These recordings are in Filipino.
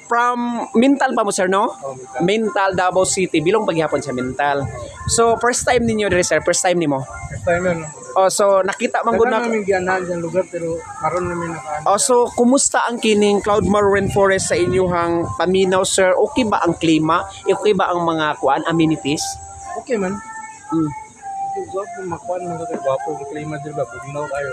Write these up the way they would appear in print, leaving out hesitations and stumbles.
From Mintal pa mo sir, no? Oh, Mintal, Davao City, bilong paghihapon sa Mintal. So first time ninyo diri sir, first time nimo. first time na. Oh, so nakita man gud Tagal na. namin gianahan dyan lugar pero karon namin nakaan. Oh, so kumusta ang kining Cloudmore Rainforest sa inyong paminaw sir? Okay ba ang klima? Okay ba ang mga kuan amenities? Okay man. Mm. Gwapo makuan mo kay gwapo ang klima dito ba bugnaw kayo.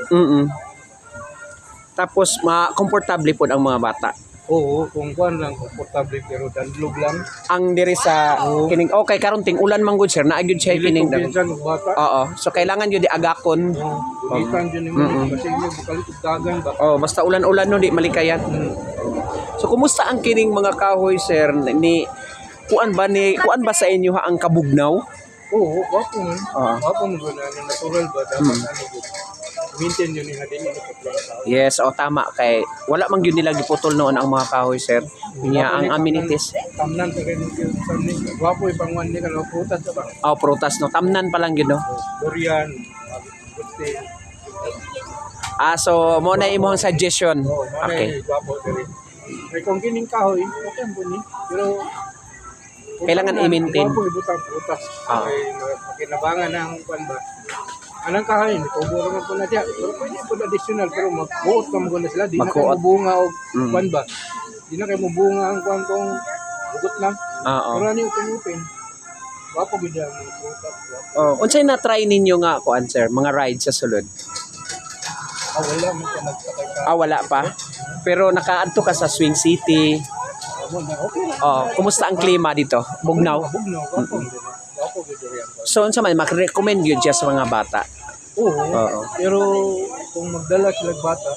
Tapos komportable po ang mga bata. Oo, kung kuan lang komportable pero danlog lang. Ang diri sa kining okay karon ting ulan man gud sir, naa gyud siya kining Pinsan ng bata. Oo. So kailangan gyud di agakon. Bulitan dyan yung kasi inyo bukalit dagan ba. Oh, basta ulan-ulan no di malikayan. So kumusta ang kining mga kahoy sir ni kuan ba sa inyo ang kabugnaw? Oo, gwapo man. Oo. Gwapo mo na natural ba dapat ano gud. Maintain yun yung hadin yung kaplang. Yes, tama kay wala man gyud nila giputol noon ang mga kahoy sir. Niya ang amenities. Tamnan sa rin sa ni. Gwapo ipangwan ni kana prutas ba. Oh, prutas no. Tamnan pa lang gyud no. Durian, gusti. So mo na imong suggestion. Okay. Gwapo diri. May kung kining kahoy, okay po ni. Pero Kailangan i-maintain. Gwapo ibutang prutas. Ah. Pakinabangan ng kwan ba. Anang kahoy, tubo naman po na diya. Pero pwede po na additional pero magbuot ka mo na sila. Di na kayo mabunga o kwan ba. Di na kayo mabunga ang kwan kong bugot lang. Oo. Pero ano yung open-open. Gwapo gud ang prutas. Oh, unsay na try ninyo nga kuan sir, mga rides sa sulod? Wala mo ka nagsakay ka. Wala pa. Pero nakaadto ka sa Swing City. Okay lang. Oh, kumusta ang klima dito? Bugnaw. Bugnaw, gwapo. Gwapo gud yan. So unsa man mak-recommend gyud siya sa mga bata? Oo. Oo. Pero kung magdala sila bata,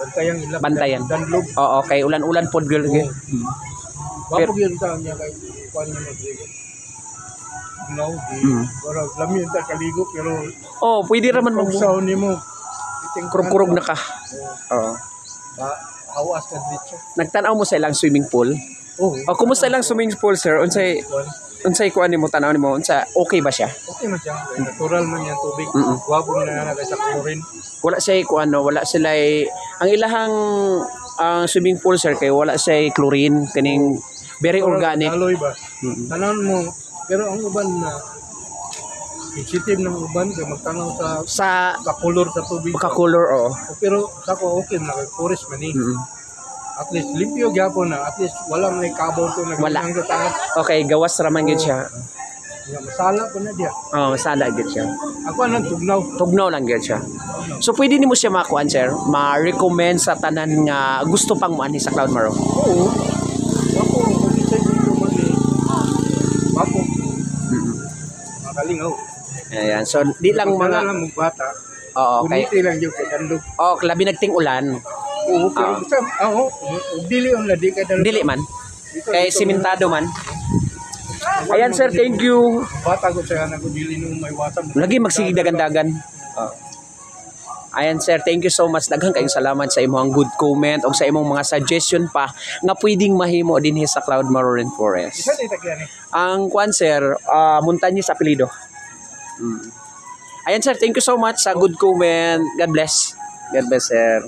bantayan nila. Bantayan. Danlog. Oo, kay ulan-ulan pod gyud. Gwapo yun sa niya kay kuan niya magrigo. Bugnaw. Para lami yung kaligo pero Oh, pwede ra man kung mag sound nimo. kurog na ka. Oo. Hawas ka dito. Nagtanaw mo sa ilang swimming pool? Oo. Oh, kumusta ilang swimming pool sir? Unsay kuan nimo tanaw nimo? Unsa okay ba siya? Okay man siya. Natural man yan tubig. Gwapo na sa chlorine. Wala siya kuan no, wala sila ang ilahang swimming pool sir kay wala siya chlorine kaning very organic. Aloy ba? Tanan mo. Pero ang uban na sensitive ng uban kay magtanaw sa color sa tubig. Color oo. Pero sa ko okay na kay forest man ni. At least limpyo gyapon na. At least wala man kabaw to Wala. naging sa taas. Okay, gawas ra man gyud siya. Nga masala ko na diya. Oh, masala gyud siya. Ako anang tugnaw. Tugnaw lang gyud siya. So pwede nimo siya makuan sir, ma-recommend sa tanan nga gusto pang moanhi sa Cloudmore. Oo. Ako kung isa dito man ni. Ako. Makalingaw. Ayan. So di lang mga lang mong bata. oo, okay. Kumiti lang yung kay kandog. Oh, labi nagting ulan. Oo, pero basta, dili on la di ka dalo. Dili man. Kay simentado man. Ayan sir, thank you. Bata ko sa nako dili nung may watam. Lagi magsigig dagan-dagan. Ayan sir, thank you so much. Daghang kayong salamat sa imong good comment o sa imong mga suggestion pa nga pwedeng mahimo dinhi sa Cloudmore Rainforest. Isa di tagyan eh. Ang kwan sir, Montañez apelido. Ayan sir, thank you so much sa good comment. God bless. God bless sir.